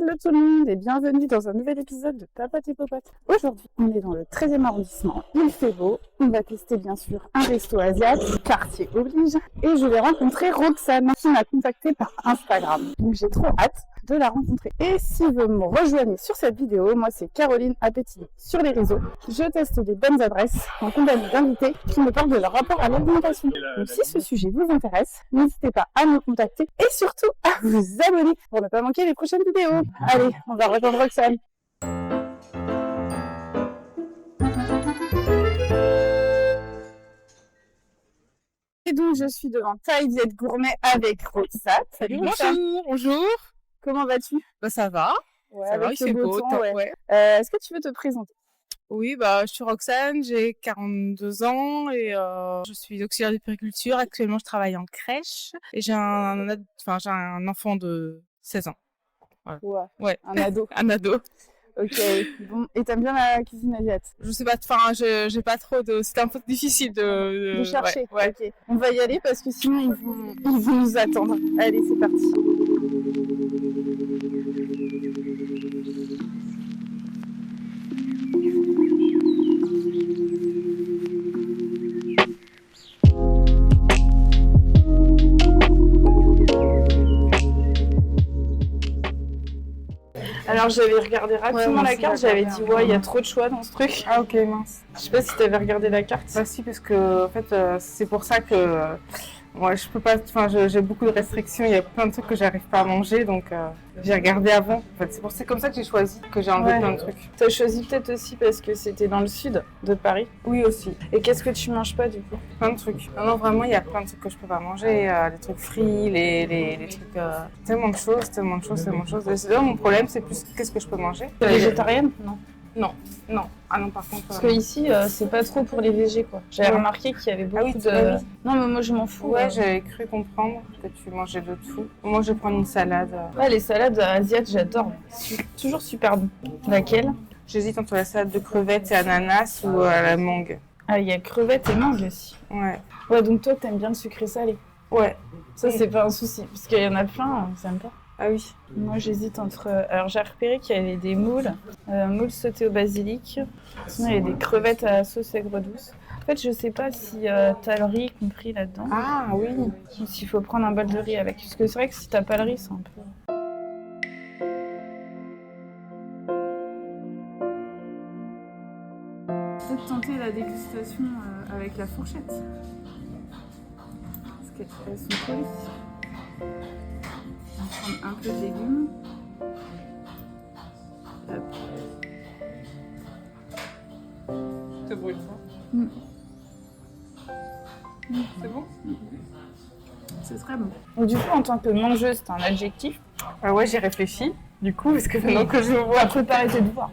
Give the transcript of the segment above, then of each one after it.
Hello tout le monde et bienvenue dans un nouvel épisode de Papote et Popote. Aujourd'hui, on est dans le 13e arrondissement. Il fait beau. On va tester bien sûr un resto asiatique, quartier oblige. Et je vais rencontrer Roxane qui m'a contactée par Instagram. Donc j'ai trop hâte de la rencontrer. Et si vous me rejoignez sur cette vidéo, moi c'est Caroline Appétit sur les réseaux. Je teste des bonnes adresses en compagnie d'invités qui me parlent de leur rapport à l'alimentation. Donc si ce sujet vous intéresse, n'hésitez pas à me contacter et surtout à vous abonner pour ne pas manquer les prochaines vidéos. Allez, on va rejoindre Roxane. Et donc je suis devant Thaï Viet Gourmet avec Roxane. Salut Roxane. Bonjour. Comment vas-tu? Bah ça va. Ouais, Ça va, il fait beau. Ouais. Est-ce que tu veux te présenter? Oui, bah je suis Roxane, j'ai 42 ans et je suis auxiliaire de périculture. Actuellement, je travaille en crèche et j'ai un enfant de 16 ans. Ouais. Un ado. Un ado. Ok. Bon, et t'aimes bien la cuisine asiatique? Je sais pas, j'ai pas trop de. C'était un peu difficile de chercher. Ouais. Ok. On va y aller parce que sinon ils vont nous attendre. Allez, c'est parti. Alors j'avais regardé rapidement la carte, j'avais dit il y a trop de choix dans ce truc. Ah ok, mince. Je sais pas si t'avais regardé la carte. Bah si, parce que en fait c'est pour ça que moi je peux pas, j'ai beaucoup de restrictions, il y a plein de trucs que j'arrive pas à manger, donc j'ai regardé avant. En fait, c'est comme ça que j'ai choisi, que j'ai enlevé plein de trucs. T'as choisi peut-être aussi parce que c'était dans le sud de Paris. Oui aussi. Et qu'est-ce que tu manges pas du coup? Plein de trucs. Non, vraiment il y a plein de trucs que je peux pas manger, les trucs frits, les trucs, tellement de choses. Et là, mon problème c'est plus qu'est-ce que je peux manger. Végétarienne? Non. Non. Ah non, par contre. Parce que ici, c'est pas trop pour les végés, quoi. J'avais remarqué qu'il y avait beaucoup de. Oui. Non, mais moi je m'en fous. Ouais, j'avais cru comprendre que tu mangeais de tout. Moi, je vais prendre une salade. Ouais, les salades asiatiques, j'adore. Toujours super bon. Laquelle? J'hésite entre la salade de crevettes et ananas ou la mangue. Ah, il y a crevettes et mangue aussi. Ouais. Ouais, donc toi, t'aimes bien le sucré salé. Ouais. Ça, c'est pas un souci. Parce qu'il y en a plein, ça aime pas. Ah oui. Moi, j'hésite entre... Alors, j'ai repéré qu'il y avait des moules sautés au basilic. Sinon, il y a des crevettes à la sauce aigre douce. En fait, je sais pas si t'as le riz compris là-dedans. Ah oui. Ou s'il faut prendre un bol de riz avec. Parce que c'est vrai que si t'as pas le riz, c'est un peu... Peut-être tenter la dégustation avec la fourchette. Parce qu'elles sont polies. On va prendre un peu de légumes. Hop. C'est brûle, C'est bon? C'est très bon. Donc, du coup, en tant que mangeuse, c'est un adjectif. Ouais, j'ai réfléchi. Du coup, parce que maintenant que je vois... Préparer tes devoirs.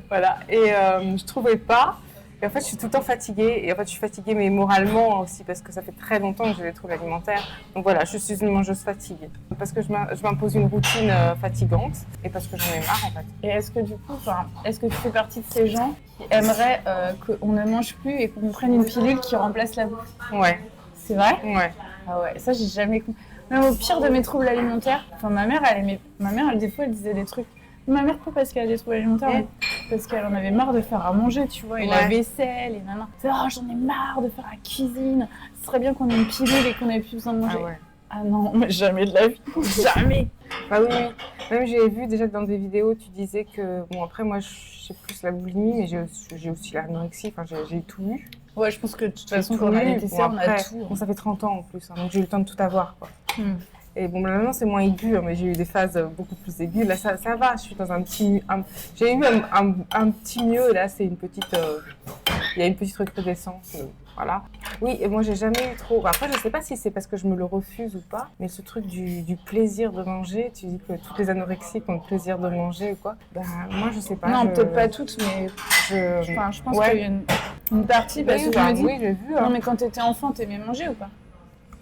Voilà. Et je trouvais pas. Et en fait, je suis tout le temps fatiguée. Et en fait, je suis fatiguée, mais moralement aussi, parce que ça fait très longtemps que j'ai des troubles alimentaires. Donc voilà, je suis une mangeuse fatiguée. Parce que je m'impose une routine fatigante et parce que j'en ai marre, en fait. Et est-ce que du coup, est-ce que tu fais partie de ces gens qui aimeraient qu'on ne mange plus et qu'on prenne une pilule qui remplace la bouffe? Ouais. C'est vrai? Ouais. Ah ouais, ça, j'ai jamais compris. Même au pire de mes troubles alimentaires, ma mère, des fois, elle disait des trucs. Ma mère, pas parce qu'elle a des troubles alimentaires, mais parce qu'elle en avait marre de faire à manger, tu vois, et la vaisselle, et nanana. Oh, j'en ai marre de faire la cuisine. Ce serait bien qu'on ait une pilule et qu'on ait plus besoin de manger. Ah ouais. Ah non, mais jamais de la vie. Jamais. Bah oui. Même j'ai vu déjà dans des vidéos, tu disais que... Bon, après, moi, j'ai plus la boulimie, mais j'ai aussi l'anorexie. Enfin, j'ai tout eu. Ouais, je pense que de toute façon, quand on a les TCA, on a tout. Bon, ça fait 30 ans en plus, donc j'ai eu le temps de tout avoir, quoi. Et bon, maintenant c'est moins aigu, mais j'ai eu des phases beaucoup plus aiguës. Là, ça va, je suis dans un petit... J'ai eu un petit mieux, là, c'est une petite... Il y a une petite recrudescence, voilà. Oui, et moi, j'ai jamais eu trop... Après, je sais pas si c'est parce que je me le refuse ou pas, mais ce truc du plaisir de manger, tu dis que toutes les anorexiques ont le plaisir de manger ou quoi, ben, moi, je sais pas. Non, peut-être pas toutes, mais je pense qu'il y a une partie, parce que je me dis... Oui, j'ai vu. Non, mais quand t'étais enfant, t'aimais manger ou pas?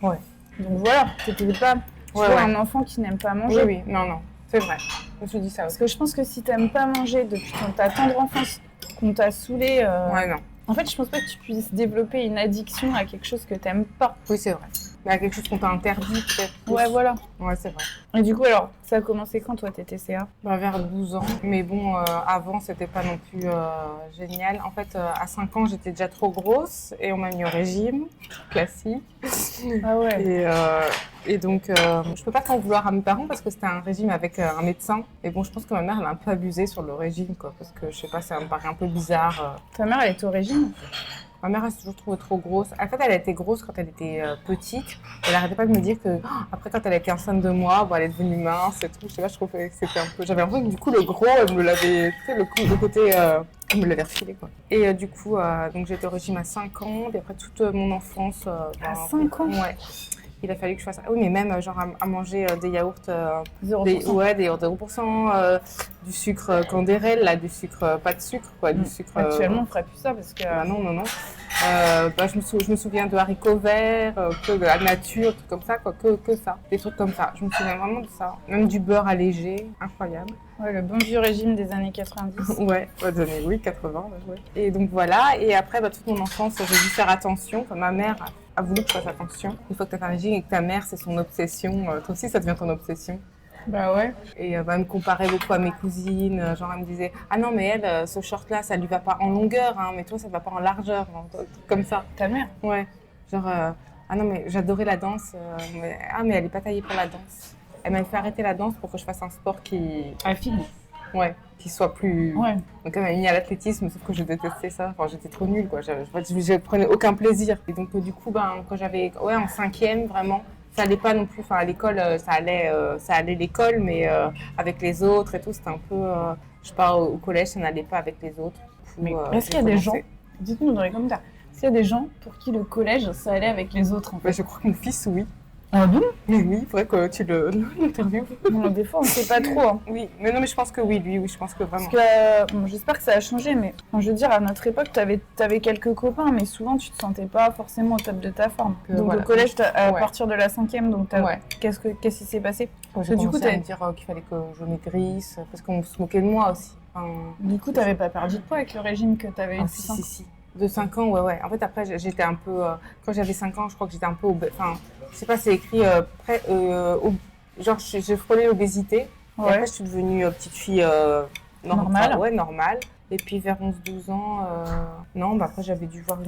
Ouais. Donc voilà, t'étais pas... un enfant qui n'aime pas manger. Oui, non, c'est vrai. Je me suis dit ça aussi. Parce que je pense que si t'aimes pas manger depuis ta tendre enfance, qu'on t'a saoulé... Ouais, non. En fait, je pense pas que tu puisses développer une addiction à quelque chose que t'aimes pas. Oui, c'est vrai. Mais à quelque chose qu'on t'a interdit, peut-être. Ouais, voilà. Ouais, c'est vrai. Et du coup, alors, ça a commencé quand, toi, tes TCA? Bah, vers 12 ans. Mais bon, avant, c'était pas non plus génial. En fait, à 5 ans, j'étais déjà trop grosse et on m'a mis au régime, classique. Ah ouais. Et donc, je peux pas t'en vouloir à mes parents parce que c'était un régime avec un médecin. Et bon, je pense que ma mère, elle a un peu abusé sur le régime, quoi. Parce que, je sais pas, ça me paraît un peu bizarre. Ta mère, elle était au régime? Ma mère, elle s'est toujours trouvée trop grosse. En fait, elle a été grosse quand elle était petite. Elle arrêtait pas de me dire que, après, quand elle a été enceinte de moi, bon, elle est devenue mince et tout. Je sais pas, je trouvais que c'était un peu. J'avais l'impression que du coup, le gros, elle me l'avait. Tu sais, le côté. Elle me l'avait refilé, quoi. Et du coup, donc j'étais au régime à 5 ans. Et après, toute mon enfance. À 5 ans? Ouais. Il a fallu que je fasse. Ah oui, mais même, genre, à manger des yaourts. 0%. Ouais, des yaourts 0%. Du sucre Candérel, là, du sucre, pas de sucre, quoi. Du sucre. Actuellement, on ferait plus ça parce que. Bah non. Je me souviens de haricots verts, que de la nature, tout comme ça, quoi, que ça, des trucs comme ça. Je me souviens vraiment de ça. Même du beurre allégé, incroyable. Ouais, le bon vieux régime des années 90. Ouais, des années, oui, 80. Ouais. Et donc voilà, et après, toute mon enfance, j'ai dû faire attention. Enfin, ma mère a voulu que je fasse attention. Une fois que tu as fait un régime et que ta mère, c'est son obsession, toi aussi, ça devient ton obsession. Bah ouais. Et elle me comparait beaucoup à mes cousines. Genre, elle me disait « Ah non, mais elle, ce short-là, ça lui va pas en longueur, hein, mais toi, ça te va pas en largeur. » Comme ça. Ta mère? Ouais. Genre, ah non, mais j'adorais la danse. Mais elle est pas taillée pour la danse. Elle m'a fait arrêter la danse pour que je fasse un sport qui... À fille. Ouais, qui soit plus... Ouais. Donc, elle m'a mis à l'athlétisme, sauf que je détestais ça. Enfin, j'étais trop nulle, quoi. Je prenais aucun plaisir. Et donc, du coup, quand j'avais... Ouais, en 5e, vraiment... Ça allait pas non plus, enfin à l'école, ça allait l'école, mais avec les autres et tout, c'était un peu, je sais pas, au collège, ça n'allait pas avec les autres. Mais est-ce qu'il y a des gens, dites-nous dans les commentaires, est-ce qu'il y a des gens pour qui le collège, ça allait avec les autres en fait? Je crois que mon fils, oui. Ah bon? Mais oui, il faudrait que tu l'interviewes. Bon, des fois, on ne sait pas trop. Hein. Oui, mais non, mais je pense que oui, lui, oui, je pense que vraiment. Parce que, bon, j'espère que ça a changé, mais je veux dire, à notre époque, t'avais quelques copains, mais souvent, tu te sentais pas forcément au top de ta forme. Donc, voilà. au collège, à partir de la 5e, donc ouais. Qu'est-ce qui s'est passé? J'ai commencé à me dire qu'il fallait que je maigrisse, parce qu'on se moquait de moi aussi. Enfin, du coup, t'avais pas perdu de poids avec le régime que t'avais eu depuis 5 ans? Si. De 5 ans, ouais. En fait, après, j'étais un peu... quand j'avais 5 ans, je crois que j'étais un peu... Enfin, je sais pas, c'est écrit... genre, j'ai frôlé l'obésité. Ouais. Et après, je suis devenue petite fille normale. Ouais, normale. Et puis, vers 11-12 ans... non, après, j'avais dû voir...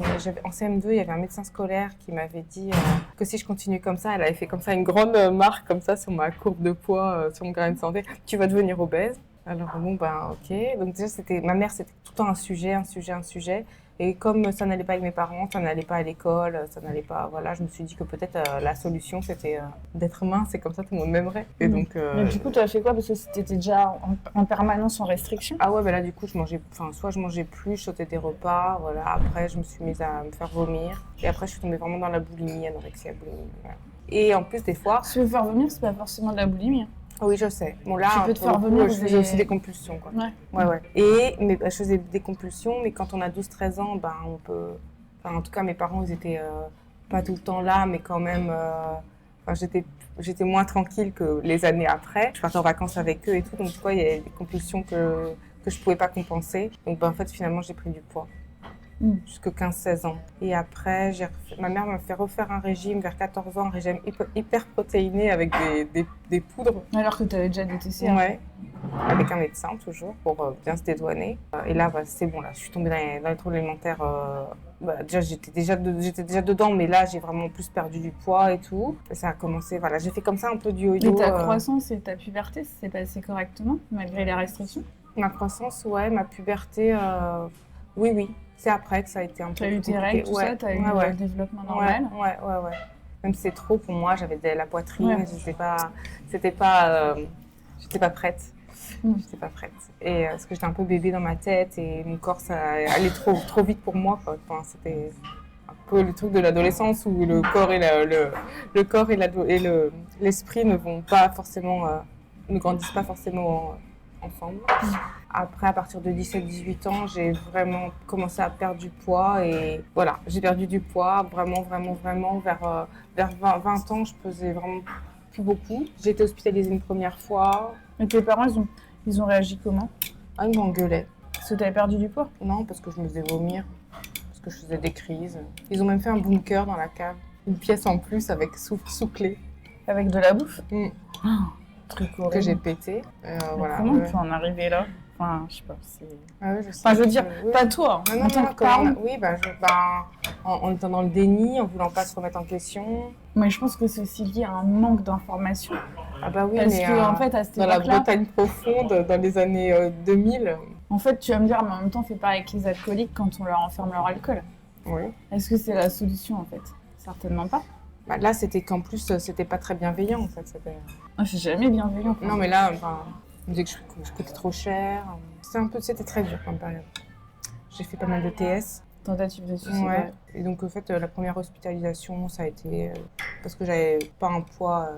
En CM2, il y avait un médecin scolaire qui m'avait dit que si je continuais comme ça, elle avait fait comme ça une grande marque comme ça sur ma courbe de poids, sur mon grain de santé. Tu vas devenir obèse. Alors bon, ok. Donc déjà, ma mère, c'était tout le temps un sujet. Et comme ça n'allait pas avec mes parents, ça n'allait pas à l'école, ça n'allait pas... Voilà, je me suis dit que peut-être la solution, c'était d'être mince et comme ça, tout le monde m'aimerait. Et donc... Mais du coup, tu as fait quoi? Parce que t'étais déjà en permanence en restriction? Ah ouais, là, du coup, soit je mangeais plus, je sautais des repas, voilà. Après, je me suis mise à me faire vomir. Et après, je suis tombée vraiment dans la boulimie, anorexie, boulimie. Voilà. Et en plus, des fois... Se faire vomir, c'est pas forcément de la boulimie. Hein. Oui, je sais. Bon, là, tu peux te faire vomir, je faisais aussi des compulsions, quoi. Ouais. Mais je faisais des compulsions, mais quand on a 12-13 ans, on peut... Enfin, en tout cas, mes parents, ils étaient pas tout le temps là, mais quand même... j'étais moins tranquille que les années après. Je partais en vacances avec eux et tout, donc tu vois, il y a des compulsions que je pouvais pas compenser. Donc, en fait, finalement, j'ai pris du poids. Jusqu'à 15-16 ans. Et après, ma mère m'a fait refaire un régime vers 14 ans, un régime hyper protéiné avec des poudres. Alors que tu avais déjà des TCA. Ouais, avec un médecin toujours, pour bien se dédouaner. Et là, c'est bon, là, je suis tombée dans les troubles alimentaires. Déjà, j'étais déjà dedans, mais là, j'ai vraiment plus perdu du poids et tout. Et ça a commencé, voilà, j'ai fait comme ça un peu du yo-yo. Et ta croissance et ta puberté, ça s'est passé correctement, malgré les restrictions? Ma croissance, ouais, ma puberté, oui. C'est après que ça a été un peu compliqué. T'as eu tes règles, tout ça? T'as eu le développement normal? Ouais. Même si c'est trop pour moi, j'avais la poitrine, j'étais pas prête. J'étais pas prête. Et parce que j'étais un peu bébé dans ma tête et mon corps, ça allait trop vite pour moi, quoi. Enfin, c'était un peu le truc de l'adolescence où le corps et l'esprit ne grandissent pas forcément ensemble. Après, à partir de 17-18 ans, j'ai vraiment commencé à perdre du poids et voilà, j'ai perdu du poids vraiment vers 20 ans, je pesais vraiment plus beaucoup. J'ai été hospitalisée une première fois. Et tes parents, ils ont réagi comment? Ah, ils m'engueulaient. Parce que tu avais perdu du poids? Non, parce que je me faisais vomir, parce que je faisais des crises. Ils ont même fait un bunker dans la cave. une pièce en plus avec sous clé. Avec de la bouffe. Truc Que horrible. j'ai pété. Voilà. Comment on peut en arriver là? Enfin, je sais pas. Je sais. Enfin, je veux dire, Oui. pas toi. Non, en tant que parent. oui, en étant dans le déni, en voulant pas se remettre en question. Mais je pense que c'est aussi lié à un manque d'informations. Ah bah oui, Parce mais que, en fait, à cette dans la époque-là, Bretagne profonde, dans les années 2000. en fait, tu vas me dire, mais en même temps, fais pareil avec les alcooliques quand on leur enferme leur alcool. Oui. Est-ce que c'est la solution, en fait? Certainement pas. Bah, là, c'était qu'en plus, c'était pas très bienveillant, en fait. C'est jamais bienveillant. Non, mais là, on me disait que je coûtais trop cher. C'était très dur comme période. J'ai fait pas mal de TS. Tentative de suicide. Ouais. Et donc, en fait, la première hospitalisation, ça a été parce que j'avais un poids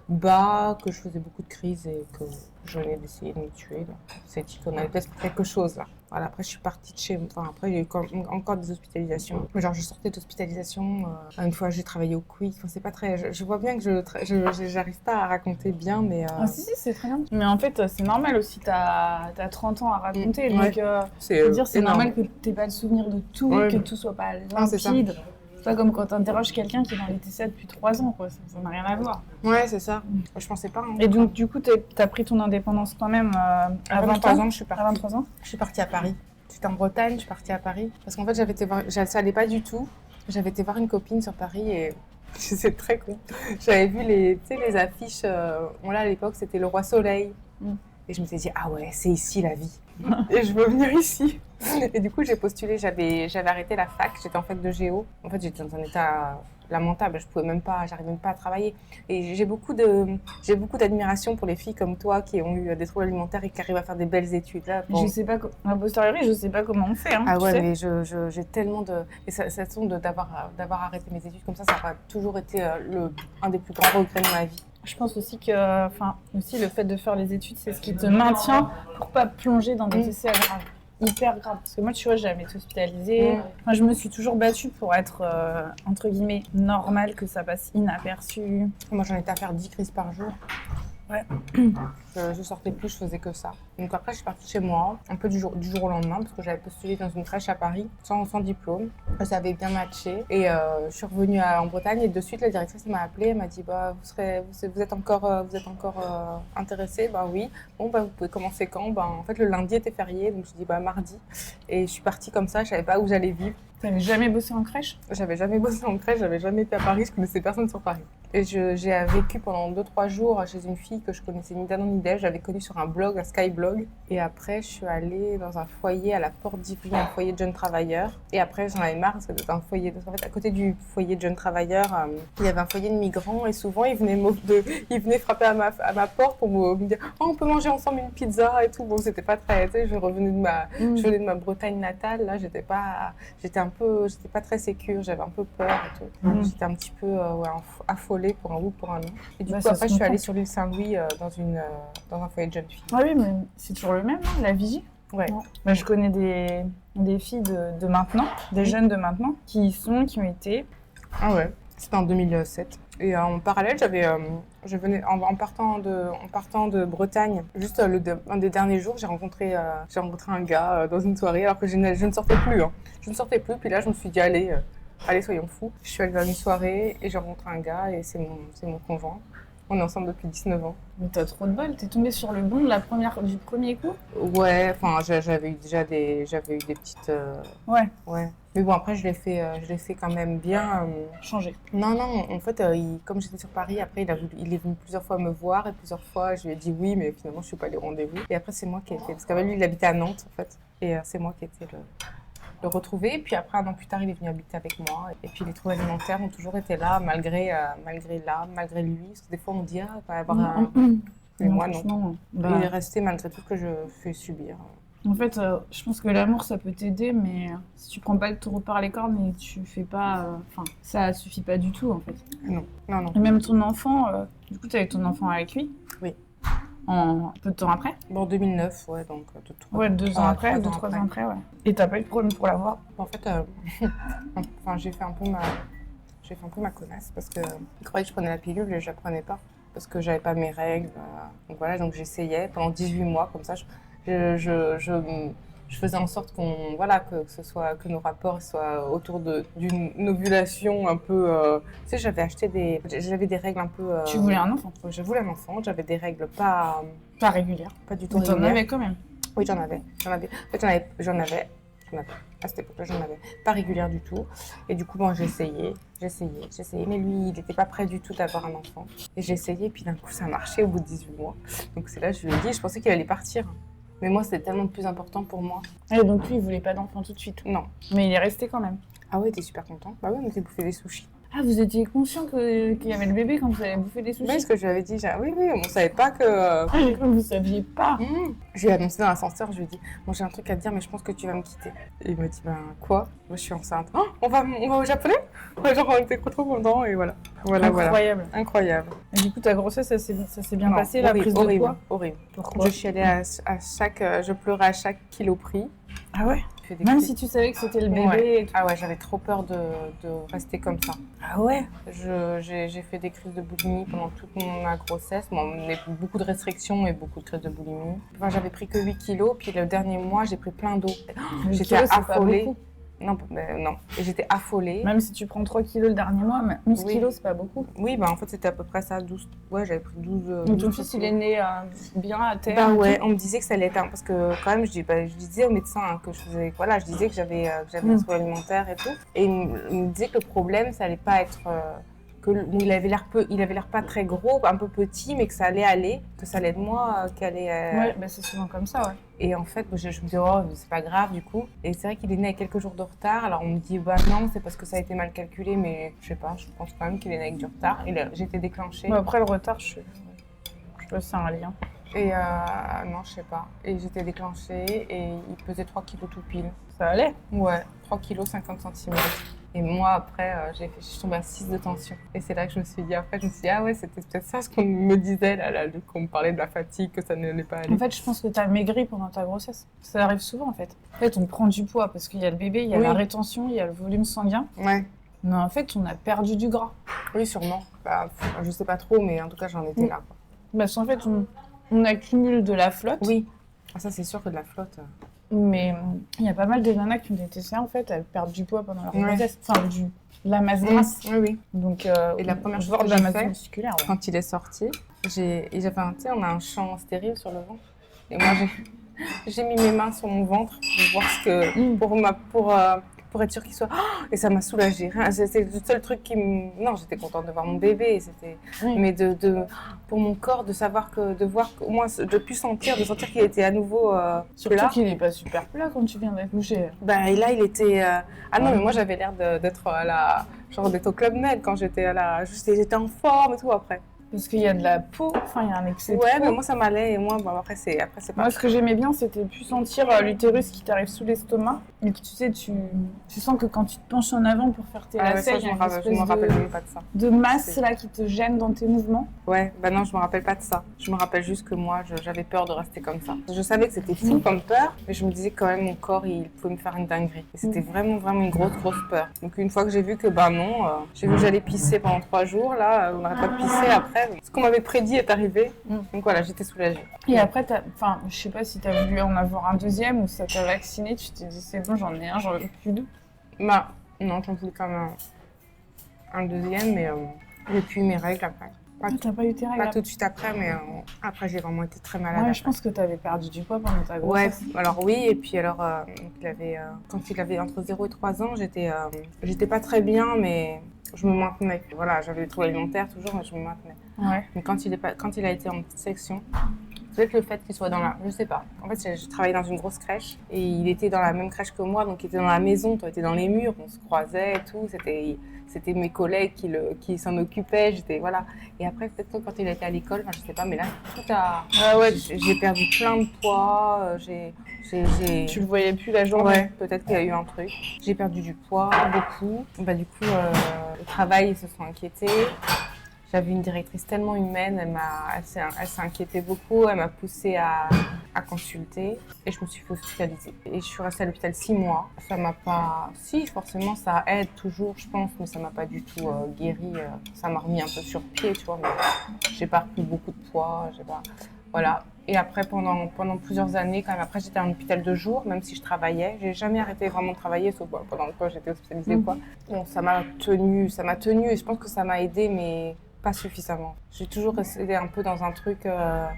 bas, que je faisais beaucoup de crises et que je venais d'essayer de me tuer. Donc, c'est dit qu'on avait peut-être quelque chose là. Voilà, après, je suis partie de chez moi. Enfin, après, il y a eu encore des hospitalisations. Genre, je sortais d'hospitalisation. Une fois, j'ai travaillé au Quick. Enfin, c'est pas très. Je vois bien que j'arrive pas à raconter bien, mais. Ah, si, c'est très bien. Mais en fait, c'est normal aussi. T'as 30 ans à raconter. Ouais. Donc, c'est énorme. normal que t'aies pas le souvenir de tout, Ouais. que tout soit pas c'est ça. limpide. C'est pas comme quand t'interroges quelqu'un qui est dans les TCA depuis 3 ans, quoi. Ça n'a rien à voir. Ouais, c'est ça. Je pensais pas. Hein. Et donc, du coup, t'as pris ton indépendance quand même à 23 20 ans, je suis partie. À 23 ans Je suis partie à Paris. J'étais en Bretagne, je suis partie à Paris. Parce qu'en fait, ça allait pas du tout. J'avais été voir une copine sur Paris et c'est très con. J'avais vu les affiches. Là, à l'époque, c'était le Roi Soleil. Et je me suis dit, ah ouais, c'est ici la vie. Et je veux venir ici. Et du coup, j'ai postulé. J'avais arrêté la fac. J'étais en fac de géo. En fait, j'étais dans un état lamentable. J'arrivais même pas à travailler. Et j'ai beaucoup d'admiration pour les filles comme toi qui ont eu des troubles alimentaires et qui arrivent à faire des belles études. Là, Je sais pas, a posteriori, je sais pas comment on fait. Hein, ah tu ouais, sais. mais j'ai tellement de... Et cette façon d'avoir arrêté mes études comme ça a toujours été un des plus grands regrets de ma vie. Je pense aussi que, aussi le fait de faire les études, c'est ce qui te maintient pour pas plonger dans des TCA graves, hyper graves. Parce que moi, tu vois, j'ai jamais été hospitalisée. Enfin, je me suis toujours battue pour être, entre guillemets, normale, que ça passe inaperçu. Moi, j'en étais à faire 10 crises par jour. Ouais. Je sortais plus, je faisais que ça. Donc après, je suis partie chez moi, un peu du jour au lendemain, parce que j'avais postulé dans une crèche à Paris, sans diplôme. Ça avait bien matché. Et je suis revenue en Bretagne et de suite, la directrice m'a appelée. Elle m'a dit, vous êtes encore intéressée? Bah oui. Bon, vous pouvez commencer quand? En fait, le lundi était férié, donc je dis mardi. Et je suis partie comme ça, je savais pas où j'allais vivre. T'avais jamais bossé en crèche? J'avais jamais bossé en crèche, j'avais jamais été à Paris, je connaissais personne sur Paris. Et j'ai vécu pendant 2-3 jours chez une fille que je connaissais ni d'Adam ni d'Ève, j'avais connue sur un blog, un Skyblog. Et après, je suis allée dans un foyer à la Porte d'Ivry, un foyer de jeunes travailleurs. Et après, j'en avais marre parce que dans un foyer, parce qu'en fait, à côté du foyer de jeunes travailleurs, il y avait un foyer de migrants et souvent, ils venaient frapper à ma porte pour me dire « Oh, on peut manger ensemble une pizza » et tout. Bon, c'était pas très, tu sais, je venais de ma Bretagne natale, là, j'étais pas très sécure, j'avais un peu peur et tout. J'étais un petit peu affolée pour un ou pour un non. Et du coup, après, je suis allée sur l'île Saint-Louis dans un foyer de jeunes filles. Ah oui, mais c'est toujours le même, hein, la vigie. Ouais. Bah, je connais des filles de maintenant, des jeunes de maintenant, qui ont été. Ah ouais, c'était en 2007. Et en parallèle, je venais en partant de Bretagne, juste un des derniers jours, j'ai rencontré un gars dans une soirée alors que je ne sortais plus. Hein. Je ne sortais plus, puis là je me suis dit allez, soyons fous. Je suis allée dans une soirée et j'ai rencontré un gars et c'est mon conjoint. On est ensemble depuis 19 ans. Mais t'as trop de bol, t'es tombée sur le bon du premier coup? Ouais, enfin j'avais eu des petites. Ouais. Mais bon, après, je l'ai fait quand même bien. Changer. Non, en fait, comme j'étais sur Paris, après, il est venu plusieurs fois me voir et plusieurs fois, je lui ai dit oui, mais finalement, je ne suis pas allée au rendez-vous. Et après, c'est moi qui ai été, parce qu'avant lui, il habitait à Nantes, en fait. Et c'est moi qui ai été le retrouver. Et puis après, un an plus tard, il est venu habiter avec moi. Et puis, les troubles alimentaires ont toujours été là, malgré lui. Parce que des fois, on dit, il va y avoir un... Mais moi, non. Il est resté malgré tout que je fais subir. En fait, je pense que l'amour, ça peut t'aider, mais si tu prends pas le taureau par les cornes et tu fais pas... ça suffit pas du tout, en fait. Non. Et même ton enfant, du coup, t'as eu ton enfant avec lui? Oui. Un peu de temps après? En 2009, ouais, donc 2 ans après, 2-3 ans après, ouais. Et t'as pas eu de problème pour l'avoir? En fait, j'ai fait un peu ma connasse parce que je croyais que je prenais la pilule et je la prenais pas parce que j'avais pas mes règles. Donc voilà, donc j'essayais pendant 18 mois comme ça. Je je faisais en sorte que nos rapports soient autour d'une ovulation un peu. Tu sais, j'avais des règles un peu. Tu voulais un enfant? Je voulais un enfant. J'avais des règles pas régulières. pas du tout Mais t'en régulières. avais quand même. Oui, j'en avais. En fait, j'en avais. À cette époque-là, j'en avais pas régulière du tout. Et du coup, bon, j'essayais. Mais lui, il n'était pas prêt du tout d'avoir un enfant. Et j'ai essayé, puis d'un coup, ça a marché au bout de 18 mois. Donc c'est là que je lui ai dit, je pensais qu'il allait partir. Mais moi, c'était tellement plus important pour moi. Et donc lui, il voulait pas d'enfant tout de suite. Non. Mais il est resté quand même. Ah ouais, t'es super content. Bah oui, on était bouffé des sushis. Ah, vous étiez conscient qu'il y avait le bébé quand vous avez bouffé des sushis? Oui, ce que je lui avais dit, oui, on savait pas que... Ah, j'ai cru que vous saviez pas. Je lui ai annoncé dans l'ascenseur, je lui ai dit, bon, j'ai un truc à te dire, mais je pense que tu vas me quitter. Et il m'a dit, ben quoi? Moi, je suis enceinte. Oh, on va au Japonais? Ouais, genre, on était trop contents et voilà. Incroyable. Incroyable. Et du coup, ta grossesse, ça s'est bien Non, passé, la prise de horrible, poids? horrible. Pourquoi? Je chialais à chaque... je pleurais à chaque kilo pris. Ah ouais? Je fais des Même cris. si tu savais que c'était le bébé Ouais. et tout. Ah ouais, j'avais trop peur de rester comme ça. Ah ouais? J'ai fait des crises de boulimie pendant toute ma grossesse. Bon, beaucoup de restrictions et beaucoup de crises de boulimie. Enfin, j'avais pris que 8 kilos, puis le dernier mois, j'ai pris plein d'eau. J'étais affolée. Non. Et j'étais affolée. Même si tu prends 3 kilos le dernier mois, mais 11 Oui. kilos, c'est pas beaucoup. Oui, bah en fait, c'était à peu près ça, 12. Ouais, j'avais pris 12. Donc ton 12 fils, kilos. il est né bien à terre. Bah ouais, on me disait que ça allait être parce que quand même je disais au médecin que je disais que j'avais un trouble alimentaire et tout, et il me disait que le problème ça allait pas être il avait l'air pas très gros, un peu petit, mais que ça allait aller, que ça allait être moi qui allait. Ouais, bah c'est souvent comme ça, ouais. Et en fait, je me dis oh c'est pas grave du coup. Et c'est vrai qu'il est né avec quelques jours de retard. Alors on me dit bah non c'est parce que ça a été mal calculé, mais je sais pas, je pense quand même qu'il est né avec du retard. J'ai été déclenchée. Bah après le retard, je sais pas si c'est un lien. Et non, je sais pas. Et j'étais déclenchée et il pesait 3 kilos tout pile. Ça allait? Ouais, 3 kilos 50 cm. Et moi, après, je suis tombée à 6 de tension. Et c'est là que je me suis dit, ah ouais, c'était peut-être ça ce qu'on me disait, qu'on me parlait de la fatigue, que ça n'allait pas aller. En fait, je pense que tu as maigri pendant ta grossesse. Ça arrive souvent, en fait. En fait, on prend du poids parce qu'il y a le bébé, il y a la rétention, il y a le volume sanguin. Ouais. Mais en fait, on a perdu du gras. Oui, sûrement. Bah, je sais pas trop, mais en tout cas, j'en étais là. Quoi. Parce qu'en fait, on accumule de la flotte. Oui. Ah, ça, c'est sûr que de la flotte. Mais il y a pas mal de nanas qui ont des TCA, en fait, elles perdent du poids pendant leur grossesse. Enfin, de la masse grasse. Oui. Donc, et la première chose fois de que la j'ai masse fait, musculaire. Ouais. quand il est sorti, on a un champ stérile sur le ventre. Et moi, j'ai mis mes mains sur mon ventre pour voir ce que... pour être sûre qu'il soit... Oh, et ça m'a soulagée. C'était le seul truc qui me... Non, j'étais contente de voir mon bébé. Mais pour mon corps, de savoir de voir au moins, de sentir qu'il était à nouveau Surtout plat. qu'il n'est pas super plat quand tu viens d'accoucher. Ben, et là, il était... Ah non, mais moi, j'avais l'air d'être d'être au Club Med quand j'étais j'étais en forme et tout après. Parce qu'il y a de la peau, enfin il y a un excès de peau. Ouais, mais moi ça m'allait et moi, bon, après c'est pas... Moi ce que j'aimais bien c'était plus sentir l'utérus qui t'arrive sous l'estomac. Et que tu sais, tu sens que quand tu te penches en avant pour faire tes lacets, il y a une je me rappelle même pas de ça. De masse là qui te gêne dans tes mouvements. Ouais, bah non, je me rappelle pas de ça. Je me rappelle juste que moi j'avais peur de rester comme ça. Je savais que c'était fou comme peur, mais je me disais quand même mon corps il pouvait me faire une dinguerie. Et c'était vraiment une grosse peur. Donc une fois que j'ai vu que bah non, j'ai vu que j'allais pisser pendant 3 jours, là, on n'arrête pas de pisser après. Ce qu'on m'avait prédit est arrivé. Donc voilà, j'étais soulagée. Et après, je sais pas si t'as voulu en avoir un deuxième ou si ça t'a vacciné, tu t'es dit c'est bon, j'en ai un, j'en veux plus deux. Bah non, j'en voulais quand même un deuxième, mais j'ai plus eu mes règles après. T'as pas eu tes règles? Pas tout de suite après, mais après j'ai vraiment été très malade. Ouais, je pense que t'avais perdu du poids pendant ta grossesse. Ouais, alors oui, et puis alors, quand il avait entre 0 et 3 ans, j'étais pas très bien, mais je me maintenais. Voilà, j'avais des troubles alimentaires toujours, mais je me maintenais. Ouais. Mais quand il a été en petite section, peut-être le fait qu'il soit dans la... Je sais pas. En fait, je travaillais dans une grosse crèche, et il était dans la même crèche que moi, donc il était dans la maison, on était dans les murs, on se croisait et tout, c'était mes collègues qui s'en occupaient, voilà. Et après, peut-être que quand il était à l'école, enfin, je sais pas, mais là, j'ai perdu plein de poids, Tu le voyais plus la journée? Ouais, peut-être qu'il y a eu un truc. J'ai perdu du poids, beaucoup. Bah, du coup, au travail, ils se sont inquiétés. J'avais une directrice tellement humaine, elle s'est inquiétée beaucoup, elle m'a poussée à consulter et je me suis fait hospitaliser. Et je suis restée à l'hôpital 6 mois. Ça m'a pas... Si, forcément, ça aide toujours, je pense, mais ça m'a pas du tout guéri. Ça m'a remis un peu sur pied, tu vois, mais j'ai pas repris beaucoup de poids, Voilà. Et après, pendant plusieurs années, quand même, après, j'étais en hôpital de jour, même si je travaillais. J'ai jamais arrêté vraiment de travailler, sauf pendant que j'étais hospitalisée, quoi. Bon, ça m'a tenue, et je pense que ça m'a aidée, mais pas suffisamment. J'ai toujours resté un peu dans un truc,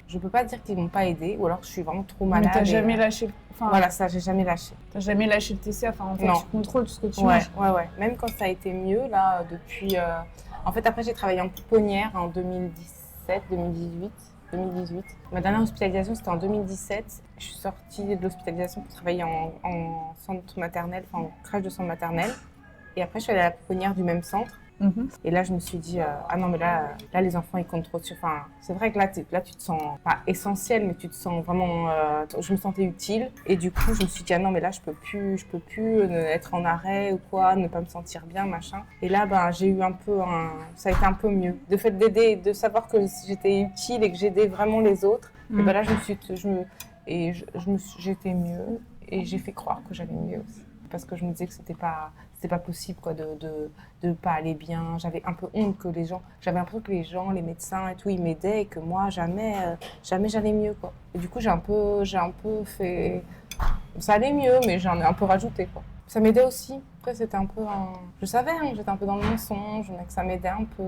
je peux pas dire qu'ils m'ont pas aidée, ou alors je suis vraiment trop malade. Mais t'as jamais lâché. Enfin, voilà, ça, j'ai jamais lâché. T'as jamais lâché le TCA, enfin, en fait, Non. tu contrôles tout ce que tu Ouais, manges. ouais. Même quand ça a été mieux, là, depuis... En fait, après, j'ai travaillé en pouponnière en 2018. Ma dernière hospitalisation, c'était en 2017. Je suis sortie de l'hospitalisation pour travailler en centre maternel, enfin en crèche de centre maternel. Et après, je suis allée à la pouponnière du même centre. Et là, je me suis dit, ah non, mais là, les enfants, ils comptent trop sur... Enfin, c'est vrai que là, tu te sens pas essentiel, mais tu te sens vraiment... je me sentais utile. Et du coup, je me suis dit, ah non, mais là, je peux plus être en arrêt ou quoi, ne pas me sentir bien, machin. Et là, ben, j'ai eu ça a été un peu mieux. Le fait d'aider, de savoir que j'étais utile et que j'aidais vraiment les autres. Et ben là, j'étais mieux. Et j'ai fait croire que j'allais mieux aussi. Parce que je me disais que c'était pas possible quoi, de pas aller bien. J'avais un peu honte que j'avais l'impression que les gens, les médecins et tout, ils m'aidaient et que moi, jamais j'allais mieux, quoi. Et du coup, j'ai un peu fait... Ça allait mieux, mais j'en ai un peu rajouté, quoi. Ça m'aidait aussi. Après, c'était un peu je savais, hein, j'étais un peu dans le mensonge, mais que ça m'aidait un peu.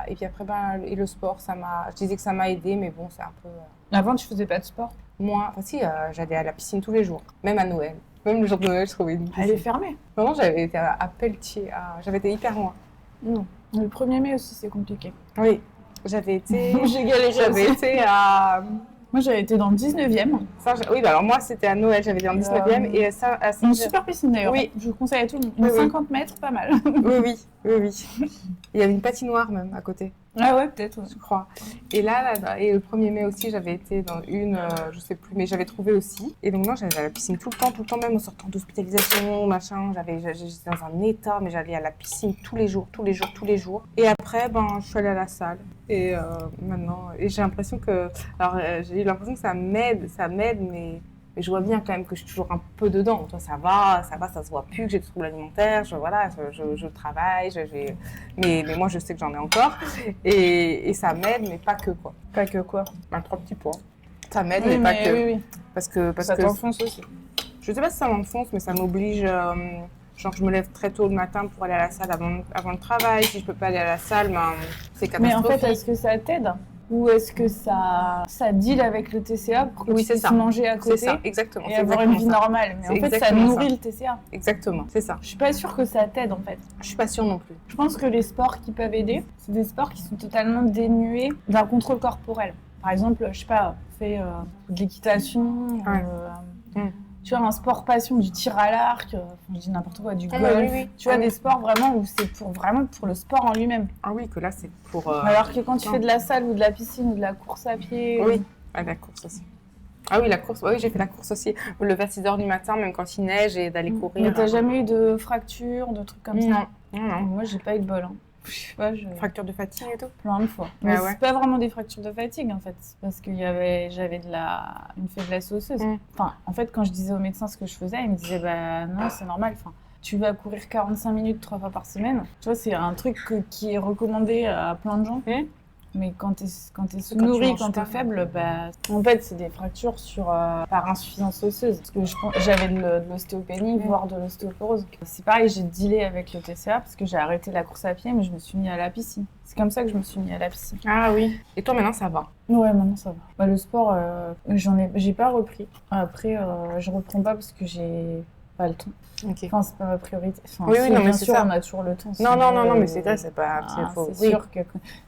Et puis après, et le sport, je disais que ça m'a aidé, mais bon, c'est un peu... Avant, tu faisais pas de sport? Moi, enfin si, j'allais à la piscine tous les jours, même à Noël. Même le jour de Noël, je trouvais une piscine. Elle est fermée. Vraiment, j'avais été à Pelletier, j'avais été hyper loin. Non. Le 1er mai aussi, c'est compliqué. Oui, j'avais été... J'ai galéré. J'avais été à... Moi, j'avais été dans le 19e. Oui, bah alors moi, c'était à Noël, j'avais été dans le 19e. Et ça, à une super piscine d'ailleurs. Oui. Je vous conseille à tout le monde. 50 mètres, pas mal. Oui. Il y avait une patinoire même à côté. Ah ouais, peut-être. Ouais. Je crois. Et là, et le 1er mai aussi, j'avais été dans je sais plus, mais j'avais trouvé aussi. Et donc, non, j'allais à la piscine tout le temps, même en sortant d'hospitalisation, machin. J'étais dans un état, mais j'allais à la piscine tous les jours. Et après, je suis allée à la salle. Et maintenant, j'ai l'impression que... Alors, j'ai eu l'impression que ça m'aide, mais je vois bien quand même que je suis toujours un peu dedans. Toi, ça va, ça se voit plus que j'ai des troubles alimentaires. Je travaille, mais moi, je sais que j'en ai encore. Et ça m'aide, mais pas que, quoi. Pas que quoi? 3 petits points. Ça m'aide, mais pas que. Oui. Parce que ça t'enfonce aussi. Je sais pas si ça m'enfonce, mais ça m'oblige... genre, je me lève très tôt le matin pour aller à la salle avant le travail. Si je peux pas aller à la salle, c'est catastrophique. Mais en fait, est-ce que ça t'aide? Ou est-ce que ça deal avec le TCA pour que tu puisses manger à côté? C'est ça, exactement. Et avoir une vie normale. Mais en fait, ça nourrit le TCA. Exactement, c'est ça. Je suis pas sûre que ça t'aide en fait. Je suis pas sûre non plus. Je pense que les sports qui peuvent aider, c'est des sports qui sont totalement dénués d'un contrôle corporel. Par exemple, je sais pas, fais de l'équitation, tu vois, un sport passion, du tir à l'arc, je dis n'importe quoi, du golf. Oui. Tu vois, des sports vraiment où c'est vraiment pour le sport en lui-même. Ah oui, que là, c'est pour... Alors que quand tu fais de la salle ou de la piscine ou de la course à pied... Oui, la course aussi. Ah oui, la course, oui, j'ai fait la course aussi. Me lever à 6h du matin, même quand il neige, et d'aller courir. Mais t'as jamais eu de fracture, de trucs comme ça? Non. Moi, j'ai pas eu de bol. Hein. Fracture de fatigue et tout? Plein de fois. Mais c'est pas vraiment des fractures de fatigue en fait, parce que j'avais une faiblesse osseuse. Enfin, en fait, quand je disais au médecin ce que je faisais, il me disait non, c'est normal. Enfin, tu vas courir 45 minutes 3 fois par semaine. Tu vois, c'est un truc qui est recommandé à plein de gens. Mais quand t'es sous-nourri, quand t'es faible, en fait, c'est des fractures par insuffisance osseuse. Parce que j'avais de l'ostéopénie, voire de l'ostéoporose. C'est pareil, j'ai dealé avec le TCA parce que j'ai arrêté la course à pied, mais je me suis mis à la piscine. C'est comme ça que je me suis mis à la piscine. Ah oui. Et toi, maintenant, ça va? Ouais, maintenant, ça va. Le sport, j'ai pas repris. Après, je reprends pas parce que j'ai pas le temps. Enfin, c'est pas ma priorité. Enfin, oui, non, mais bien c'est sûr, ça. on a toujours le temps. Non, mais c'est vrai, c'est pas... c'est sûr que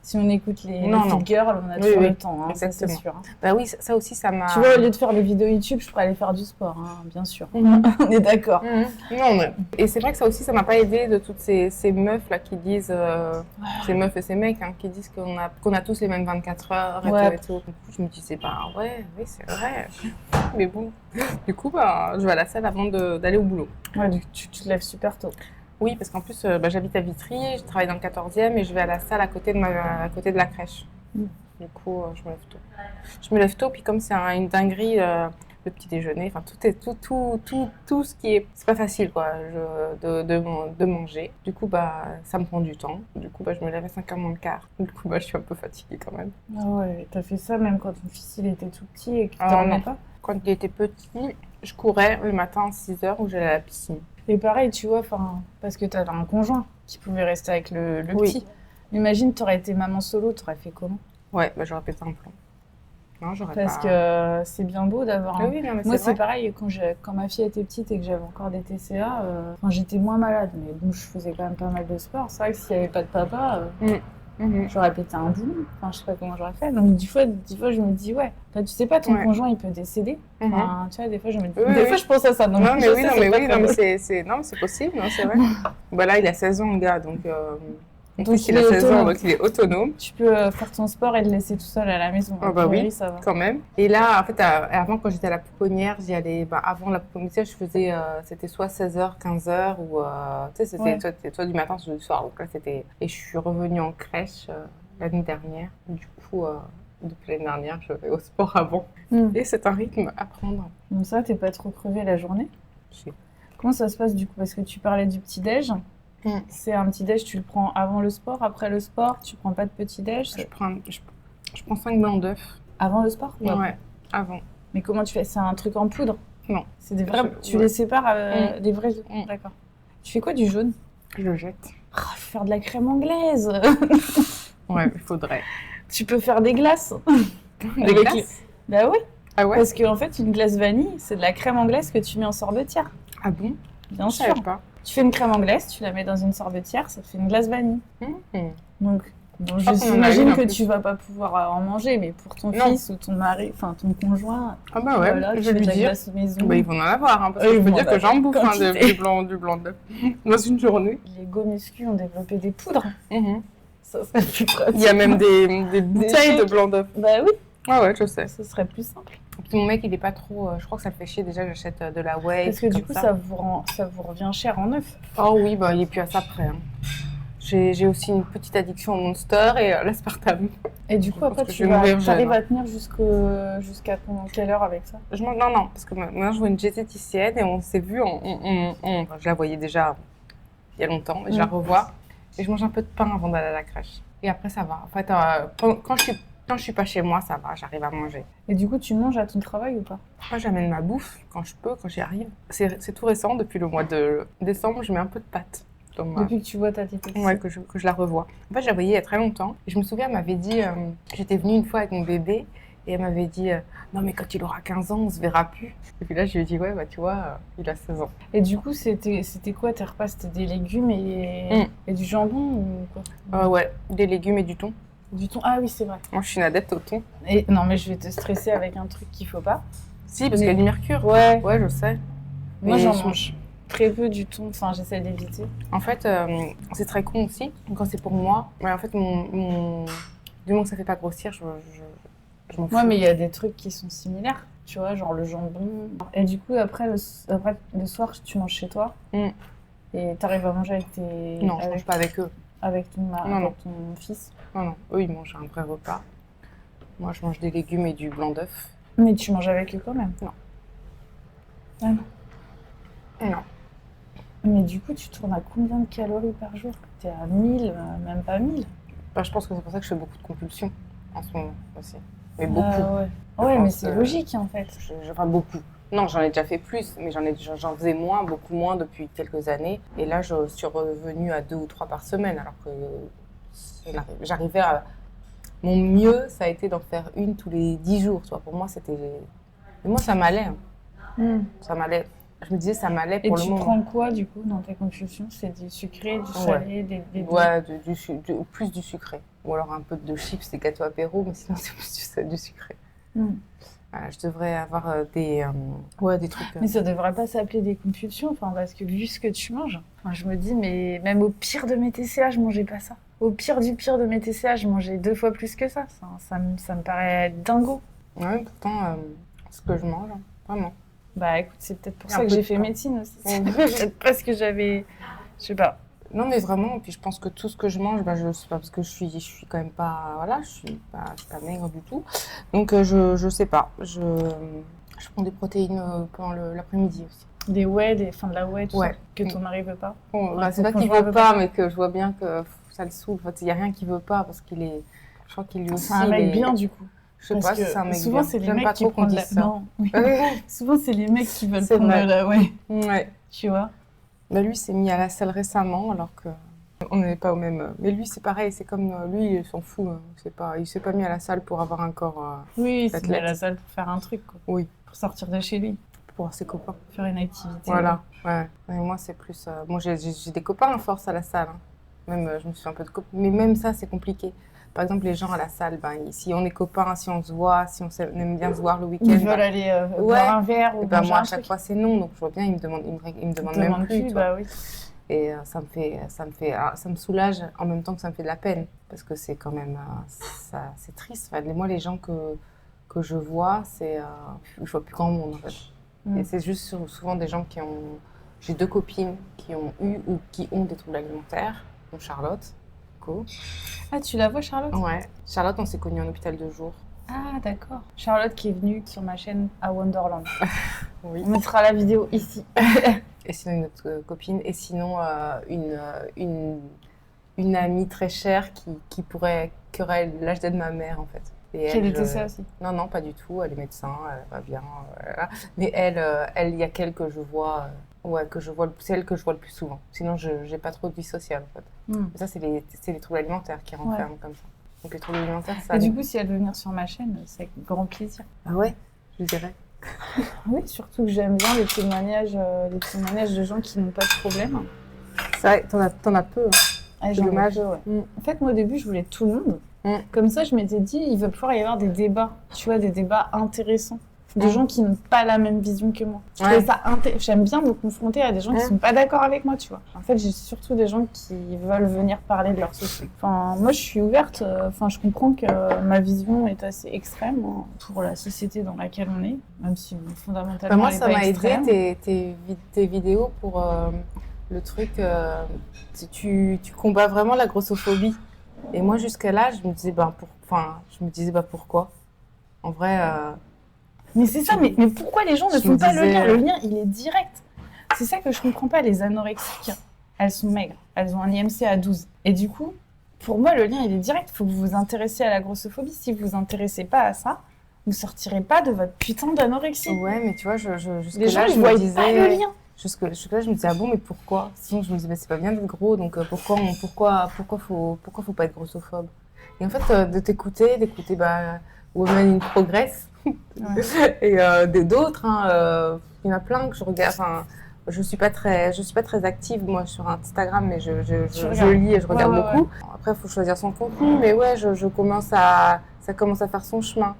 si on écoute les petites girls, on a toujours le temps, hein, ça, c'est sûr. Bah oui, ça aussi, ça m'a... Tu vois, au lieu de faire les vidéos YouTube, je pourrais aller faire du sport, hein, bien sûr. On est d'accord. Non, mais... Et c'est vrai que ça aussi, ça m'a pas aidé de toutes ces meufs-là qui disent... Ces meufs et ces mecs hein, qui disent qu'on a tous les mêmes 24 heures et tout. Du coup, je me disais, oui, c'est vrai. Mais bon, du coup, je vais à la salle avant d'aller au boulot. Ouais, tu te lèves super tôt. Oui, parce qu'en plus, j'habite à Vitry, je travaille dans le 14e et je vais à la salle à côté de la crèche. Du coup, je me lève tôt. Puis comme c'est une dinguerie, le petit déjeuner, enfin tout ce qui est... C'est pas facile quoi, de manger. Du coup, ça me prend du temps. Du coup, je me lève à 5h moins le quart. Du coup, je suis un peu fatiguée quand même. Ah ouais, t'as fait ça même quand ton fils il était tout petit et que tu Ah, dormais non. pas? Quand il était petit, je courais le matin à 6h où j'allais à la piscine. Et pareil, tu vois, parce que t'avais un conjoint qui pouvait rester avec le Oui. petit. Imagine, t'aurais été maman solo, t'aurais fait comment? Ouais, j'aurais pété un plomb. Non, j'aurais Parce pas... que c'est bien beau d'avoir Ah un... oui, non, mais Moi, c'est c'est vrai. pareil, quand ma fille était petite et que j'avais encore des TCA, j'étais moins malade, mais bon, je faisais quand même pas mal de sport. C'est vrai que s'il n'y avait pas de papa, j'aurais pété un boulot. Enfin, je sais pas comment j'aurais fait. Donc, des fois, je me dis, ouais, tu sais pas, ton Ouais. conjoint, il peut décéder. Mhm. Enfin, tu vois, des fois, je me dis... Oui, des oui. fois, je pense à ça. Donc, Non, mais je oui, sais, non, c'est mais pas oui, très non, mais drôle. non, mais c'est possible, non, c'est vrai. Là, il a 16 ans, le gars, donc... En Donc, plus, il il a est 16 ans, autonome. donc il est autonome. Tu peux faire ton sport et le laisser tout seul à la maison. Ah A bah priori, oui, ça va. quand même. Et là, en fait, avant, quand j'étais à la pouponnière, j'y allais... avant la pouponnière, je faisais... c'était soit 16h, 15h, ou... tu sais, c'était Ouais. soit du matin, soit du soir. Donc là, c'était... Et je suis revenue en crèche l'année dernière. Du coup, depuis l'année dernière, je vais au sport avant. Et c'est un rythme à prendre. Donc ça, t'es pas trop crevé la journée. Si. Comment ça se passe du coup? Parce que tu parlais du petit-déj. C'est un petit-déj, tu le prends avant le sport, après le sport, tu prends pas de petit-déj? Je prends 5 blancs d'œufs. Avant le sport ou après? Ouais, avant. Mais comment tu fais? C'est un truc en poudre? Non. C'est des vrais... Tu ouais. les sépares, des vrais œufs? Mm. D'accord. Tu fais quoi du jaune? Je le jette. Faire de la crème anglaise. Ouais, il faudrait. Tu peux faire des glaces. Des Avec glaces? Bah oui, Ah ouais? parce qu'en fait, une glace vanille, c'est de la crème anglaise que tu mets en sorbetière. Ah bon? Bien Je sûr. savais pas. Tu fais une crème anglaise, tu la mets dans une sorbetière, ça te fait une glace vanille. Donc, bon, crois qu'on en a j'imagine une, en que plus. tu vas pas pouvoir en manger, mais pour ton Non. fils ou ton mari, enfin ton conjoint, Ah bah ouais, voilà, je tu vais fais lui de la dire. glace maison. Bah, ils vont en avoir, hein, parce que Oui, je peux bon, dire que j'en bouffe quantité. du blanc d'œuf dans une journée. Les go muscu ont développé des poudres. Mhm. Ça serait plus pratique. Il y a même des bouteilles de shakes. blanc d'œuf. Bah oui, Ah ouais, je sais. ce serait plus simple. Puis mon mec, il est pas trop. Je crois que ça le fait chier déjà, j'achète de la whey. Parce que comme du coup, ça vous revient cher en œuf. Oh oui, bah il est plus à ça près. Hein. J'ai aussi une petite addiction au Monster et l'aspartame. Et du coup, Je pense après, que je vais mourir jeune, t'arrives hein. à tenir jusqu'à quelle heure avec ça? Je mange, non, parce que maintenant je vois une diététicienne et on s'est vu, enfin, je la voyais déjà il y a longtemps, et je la revois. Et je mange un peu de pain avant d'aller à la crèche. Et après, ça va. En fait, quand je suis pas chez moi, ça va, j'arrive à manger. Et du coup, tu manges à ton travail ou pas? Moi, j'amène ma bouffe quand je peux, quand j'y arrive. C'est tout récent, depuis le mois de décembre, je mets un peu de pâtes. Depuis que tu vois ta diététicienne? Ouais, que je la revois. En fait, je la voyais il y a très longtemps. Et je me souviens, elle m'avait dit, j'étais venue une fois avec mon bébé, et elle m'avait dit, non mais quand il aura 15 ans, on se verra plus. Et puis là, je lui ai dit, ouais, bah tu vois, il a 16 ans. Et du coup, c'était quoi tes repas? C'était des légumes et du jambon ou quoi? Ouais, des légumes et du thon. Du thon? Ah oui, c'est vrai. Moi, je suis une adepte au thon. Et non, mais je vais te stresser avec un truc qu'il faut pas. Si, parce qu'il y a du mercure. Ouais. Ouais, je sais. Moi, Mais j'en je- mange très peu du thon. Enfin, j'essaie d'éviter. En fait, c'est très con aussi. Quand c'est pour moi, ouais, en fait, du moment que ça fait pas grossir, je m'en fous. Ouais, mais il y a des trucs qui sont similaires. Tu vois, genre le jambon. Et du coup, après le soir, tu manges chez toi. Et t'arrives à manger avec tes... Non, je mange pas avec eux. Avec ton Non, avec non. ton fils. Non, eux, ils mangent un vrai repas. Moi, je mange des légumes et du blanc d'œuf. Mais tu manges avec eux quand même. Non. Ah non. Non. Mais du coup, tu tournes à combien de calories par jour? T'es à 1000, même pas 1000. Bah, je pense que c'est pour ça que je fais beaucoup de compulsions en ce moment aussi. Mais beaucoup. Ouais, Je ouais mais pense c'est que- logique en fait. Enfin, beaucoup. Non, j'en ai déjà fait plus, mais j'en faisais moins, beaucoup moins depuis quelques années. Et là, je suis revenue à 2 ou 3 par semaine, alors que j'arrivais à... Mon mieux, ça a été d'en faire une tous les 10 jours. Tu vois. Pour moi, c'était... Et moi, ça m'allait. Hein. Ça m'allait. Je me disais, ça m'allait Et pour le tu moment. prends quoi du coup dans tes compulsions? C'est du sucré, du salé, des Ouais, plus du sucré. Ou alors un peu de chips, des gâteaux apéro, mais sinon, c'est plus du sucré. Je devrais avoir des trucs... Mais ça devrait pas s'appeler des compulsions, enfin, parce que vu ce que tu manges, enfin, je me dis, mais même au pire de mes TCA, je mangeais pas ça. Au pire du pire de mes TCA, je mangeais 2 fois plus que ça. Ça me paraît dingo. Ouais, pourtant, ce que je mange, hein, vraiment. Bah écoute, c'est peut-être pour Un ça que peu j'ai de fait pain. médecine aussi. C'est peut-être parce que j'avais, je sais pas. Non, mais vraiment, et puis je pense que tout ce que je mange, je sais pas, parce que je suis quand même pas, voilà, je suis pas maigre du tout. Donc, je sais pas. Je prends des protéines pendant l'après-midi aussi. Des whey, de la whey, tout Ouais. ça, que ton mari veut pas. Bon, Ouais, c'est pas qu'il veut pas, mais que je vois bien que ça le saoule. En fait, il n'y a rien qu'il veut pas parce qu'il est. Je crois qu'il lui aussi. C'est un mec bien du coup. Je sais Parce pas que si c'est un mec souvent, bien. c'est les J'aime mecs pas qui trop qu'on prennent dise ça. Non, oui. Ouais. Souvent, c'est les mecs qui veulent C'est prendre vrai. de la whey, Ouais. tu vois. Bah, lui s'est mis à la salle récemment alors que on n'est pas au même. Mais lui c'est pareil, c'est comme lui il s'en fout. Il s'est pas mis à la salle pour avoir un corps Oui, il s'est mis à athlète. la salle pour faire un truc, quoi. Oui, Pour sortir de chez lui, pour voir ses copains. faire une activité. Voilà. Ouais. Et moi c'est plus. Moi j'ai des copains à force à la salle. Hein. Même je me suis fait un peu de copains. Mais même ça c'est compliqué. Par exemple les gens à la salle, si on est copains, si on se voit, si on aime bien se voir le week-end. Ils veulent aller boire un verre ou manger moi à un chaque truc. fois c'est non. Donc je vois bien, il me demande Ils même plus. Tu vois. bah oui. Et ça me soulage en même temps que ça me fait de la peine parce que c'est quand même c'est triste. Enfin, moi les gens que je vois, je vois plus grand monde en fait. Et c'est juste souvent des gens qui ont. J'ai 2 copines qui ont eu ou qui ont des troubles alimentaires, dont Charlotte. Ah, tu la vois, Charlotte? Ouais. Charlotte, on s'est connus en hôpital de jour. Ah, d'accord. Charlotte qui est venue sur ma chaîne à Wonderland. Oui. On mettra la vidéo ici. Et sinon une autre copine. Et sinon une amie très chère qui aurait l'âge d'être ma mère en fait. Et Quelle était ça aussi? Non, pas du tout. Elle est médecin, elle va bien. Voilà. Mais elle, il y a qu'elle que je vois. C'est elle que je vois le plus souvent. Sinon, je n'ai pas trop de vie sociale, en fait. Mais ça, c'est les troubles alimentaires qui renferment comme ça. Donc, les troubles alimentaires, ça... Et du coup, si elle veut venir sur ma chaîne, c'est avec grand plaisir. Ah ouais, je dirais. Oui, surtout que j'aime bien les témoignages de gens qui n'ont pas de problème. C'est vrai, t'en as peu. Hein. Ah, c'est dommage. Ouais. En fait, moi, au début, je voulais tout le monde. Comme ça, je m'étais dit, il va pouvoir y avoir des débats. Tu vois, des débats intéressants. Des gens qui n'ont pas la même vision que moi. J'aime bien me confronter à des gens qui sont pas d'accord avec moi, tu vois. En fait, j'ai surtout des gens qui veulent venir parler de leur société. Enfin, moi, je suis ouverte. Je comprends que ma vision est assez extrême pour la société dans laquelle on est, même si fondamentalement, moi, elle est ça pas m'a extrême. aidé tes vidéos pour le truc. Tu combats vraiment la grossophobie. Et moi, jusqu'à là, je me disais, pourquoi. En vrai. Mais c'est ça, mais pourquoi les gens ne font pas le lien? Le lien, il est direct. C'est ça que je comprends pas, les anorexiques. Elles sont maigres, elles ont un IMC à 12. Et du coup, pour moi, le lien, il est direct. Il faut que vous vous intéressiez à la grossophobie. Si vous vous intéressez pas à ça, vous sortirez pas de votre putain d'anorexie. Ouais, mais tu vois, les gens, ils voient pas le lien. Jusque-là, je me disais, ah bon, mais pourquoi? Sinon, je me disais, c'est pas bien d'être gros, donc pourquoi faut pas être grossophobe? Et en fait, d'écouter Women in Progress, et d'autres, il y en a plein que je regarde. Enfin, je suis pas très active moi sur Instagram, mais je lis et je regarde beaucoup. Ouais. Après, il faut choisir son contenu, mais ouais, ça commence à faire son chemin.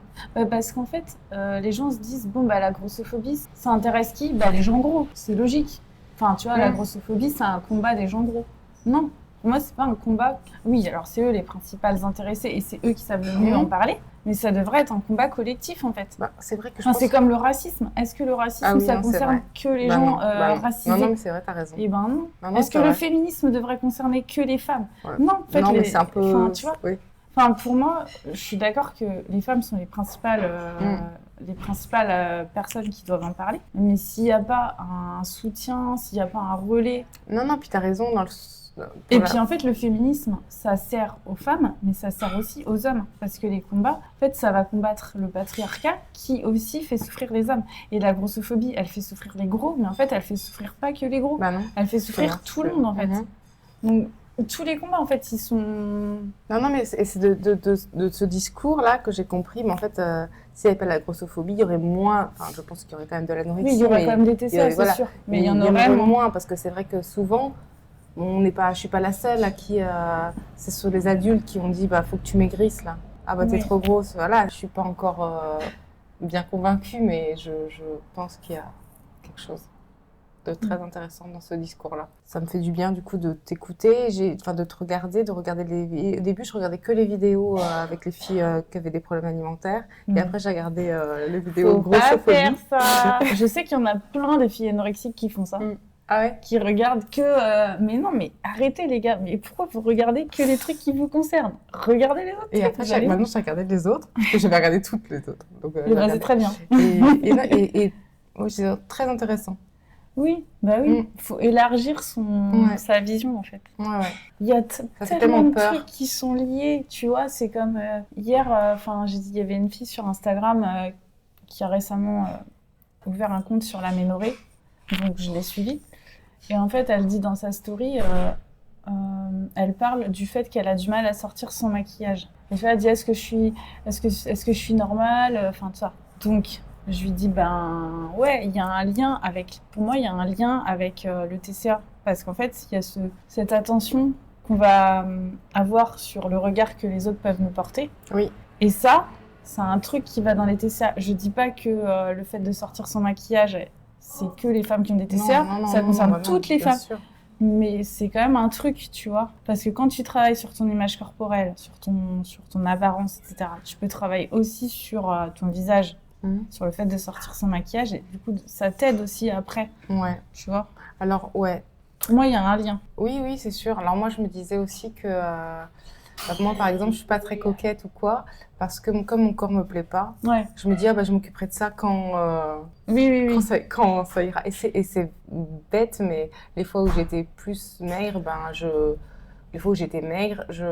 Parce qu'en fait, les gens se disent la grossophobie, ça intéresse qui? Les gens gros, c'est logique. Enfin, tu vois, la grossophobie, c'est un combat des gens gros. Non, pour moi, c'est pas un combat. Oui, alors c'est eux les principales intéressés et c'est eux qui savent le mieux en parler. Mais ça devrait être un combat collectif, en fait. C'est vrai que c'est comme le racisme. Est-ce que le racisme, ça concerne que les gens racisés? Non, mais c'est vrai, t'as raison. Eh ben non. Est-ce que le féminisme devrait concerner que les femmes? Non, en fait, mais c'est un peu... tu vois, pour moi, je suis d'accord que les femmes sont les principales personnes qui doivent en parler. Mais s'il n'y a pas un soutien, s'il n'y a pas un relais... Non, puis t'as raison dans le... Et puis en fait, le féminisme, ça sert aux femmes, mais ça sert aussi aux hommes. Parce que les combats, en fait, ça va combattre le patriarcat qui aussi fait souffrir les hommes. Et la grossophobie, elle fait souffrir les gros, mais en fait, elle fait souffrir pas que les gros. Non. Elle fait souffrir tout le monde, en fait. Donc, tous les combats, en fait, ils sont... Non, mais c'est de ce discours-là que j'ai compris. Mais en fait, s'il n'y avait pas la grossophobie, il y aurait moins... Enfin, je pense qu'il y aurait quand même de l'anorexie. Oui, il y aurait quand même des TCA, c'est sûr. Mais il y en aurait moins, parce que c'est vrai que souvent... je suis pas la seule à qui c'est sur les adultes qui ont dit faut que tu maigrisses là. T'es trop grosse. Voilà, je suis pas encore bien convaincue, mais je pense qu'il y a quelque chose de très intéressant dans ce discours-là. Ça me fait du bien du coup de t'écouter, de te regarder, au début je regardais que les vidéos avec les filles qui avaient des problèmes alimentaires, et après j'ai regardé les vidéos grossophobie. Faut pas faire ça. Je sais qu'il y en a plein des filles anorexiques qui font ça. Ah ouais? qui regardent que... mais non, mais arrêtez les gars, mais pourquoi vous regardez que les trucs qui vous concernent? Regardez les autres Et trucs, après, vous allez maintenant, j'ai regardé les autres, parce que j'avais regardé toutes les autres. Donc, voir. Eh ben, c'est très bien. Oui, c'est très intéressant. Oui, bah oui, faut élargir sa vision en fait. Ouais, ouais. Il y a fait tellement de peur. trucs qui sont liés, tu vois, c'est comme hier, il y avait une fille sur Instagram qui a récemment ouvert un compte sur l'aménorrhée, donc je l'ai suivie. Et en fait, elle dit dans sa story, elle parle du fait qu'elle a du mal à sortir son maquillage. Et elle dit est-ce que je suis normale, enfin tout ça. Donc je lui dis ben ouais, il y a un lien avec, pour moi il y a un lien avec le TCA parce qu'en fait il y a cette attention qu'on va avoir sur le regard que les autres peuvent nous porter. Oui. Et ça, c'est un truc qui va dans les TCA. Je dis pas que le fait de sortir son maquillage, c'est que les femmes qui ont des TCA, ça concerne toutes les femmes. Sûr. Mais c'est quand même un truc, tu vois. Parce que quand tu travailles sur ton image corporelle, sur ton apparence, etc., tu peux travailler aussi sur ton visage, sur le fait de sortir son maquillage. Et du coup, ça t'aide aussi après, tu vois. Alors, ouais. Pour moi, il y a un lien. Oui, c'est sûr. Alors moi, je me disais aussi que moi, par exemple, je suis pas très coquette ou quoi, parce que comme mon corps me plaît pas, je me dis je m'occuperai de ça quand quand ça ira. Et c'est bête, mais les fois où j'étais plus maigre, les fois où j'étais maigre, je